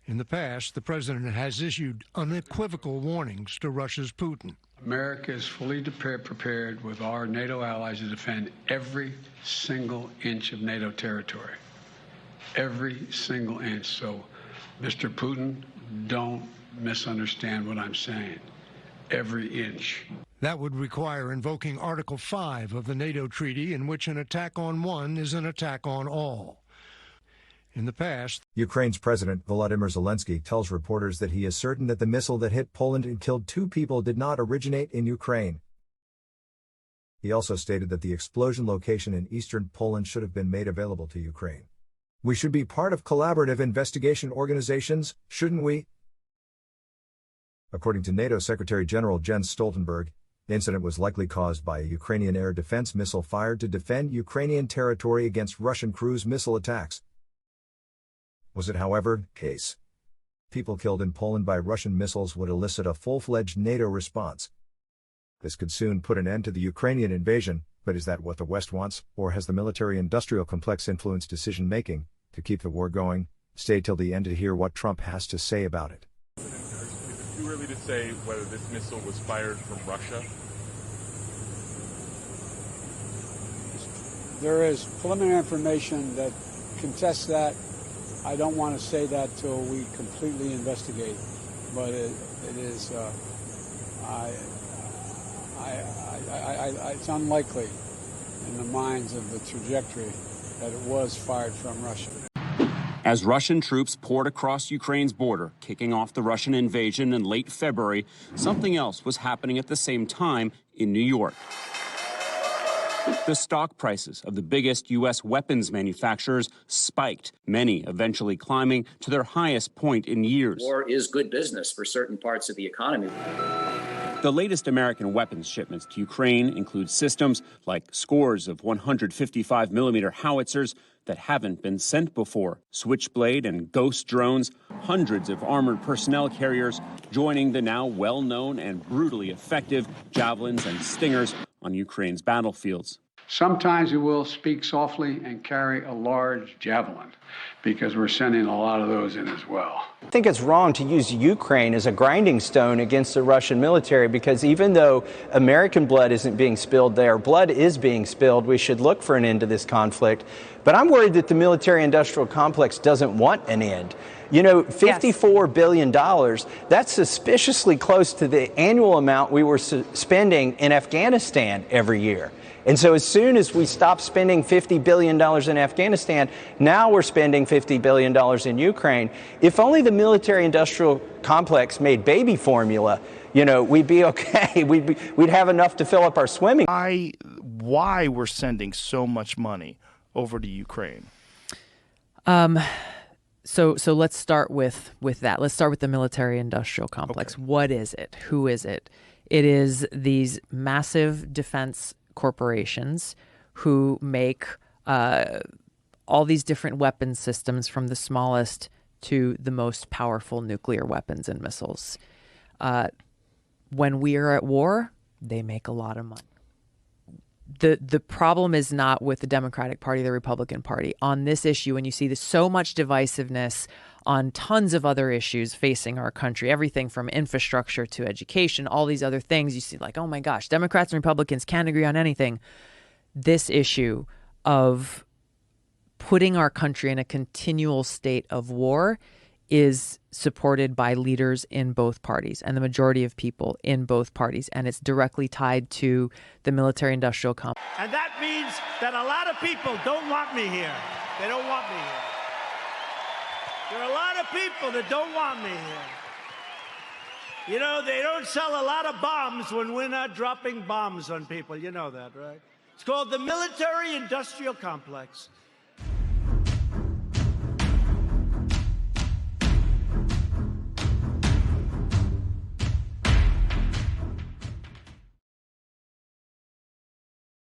In the past, the president has issued unequivocal warnings to Russia's Putin. America is fully prepared with our NATO allies to defend every single inch of NATO territory. Every single inch. So, Mr. Putin, don't misunderstand what I'm saying. Every inch. That would require invoking Article 5 of the NATO treaty, in which an attack on one is an attack on all. In the past, Ukraine's President Volodymyr Zelenskiy tells reporters that he is certain that the missile that hit Poland and killed 2 people did not originate in Ukraine. He also stated that the explosion location in eastern Poland should have been made available to Ukraine. We should be part of collaborative investigation organizations, shouldn't we? According to NATO Secretary General Jens Stoltenberg, the incident was likely caused by a Ukrainian air defense missile fired to defend Ukrainian territory against Russian cruise missile attacks. Was it, however, the case? People killed in Poland by Russian missiles would elicit a full-fledged NATO response. This could soon put an end to the Ukrainian invasion, but is that what the West wants, or has the military-industrial complex influenced decision-making to keep the war going? Stay till the end to hear what Trump has to say about it. Is it too early to say whether this missile was fired from Russia? There is preliminary information that contests that. I don't want to say that till we completely investigate, but it's unlikely in the minds of the trajectory that it was fired from Russia. As Russian troops poured across Ukraine's border, kicking off the Russian invasion in late February, something else was happening at the same time in New York. The stock prices of the biggest U.S. weapons manufacturers spiked, many eventually climbing to their highest point in years. War is good business for certain parts of the economy. The latest American weapons shipments to Ukraine include systems like scores of 155mm howitzers that haven't been sent before, Switchblade and Ghost drones, hundreds of armored personnel carriers joining the now well-known and brutally effective Javelins and Stingers on Ukraine's battlefields. Sometimes we will speak softly and carry a large javelin, because we're sending a lot of those in as well. I think it's wrong to use Ukraine as a grinding stone against the Russian military, because even though American blood isn't being spilled there, blood is being spilled. We should look for an end to this conflict. But I'm worried that the military-industrial complex doesn't want an end. You know, $54 billion, that's suspiciously close to the annual amount we were spending in Afghanistan every year. And so as soon as we stop spending $50 billion in Afghanistan, now we're spending $50 billion in Ukraine. If only the military-industrial complex made baby formula, you know, we'd be okay. We'd have enough to fill up our swimming. Why we're sending so much money over to Ukraine? So let's start with that. Let's start with the military-industrial complex. Okay. What is it? Who is it? It is these massive defense corporations who make all these different weapon systems, from the smallest to the most powerful nuclear weapons and missiles. When we are at war, they make a lot of money. The problem is not with the Democratic Party, the Republican Party. On this issue, and you see so much divisiveness on tons of other issues facing our country, everything from infrastructure to education, all these other things, you see like, oh my gosh, Democrats and Republicans can't agree on anything. This issue of putting our country in a continual state of war is supported by leaders in both parties and the majority of people in both parties. And it's directly tied to the military-industrial complex. And that means that a lot of people don't want me here. They don't want me here. There are a lot of people that don't want me here. You know, they don't sell a lot of bombs when we're not dropping bombs on people. You know that, right? It's called the military-industrial complex.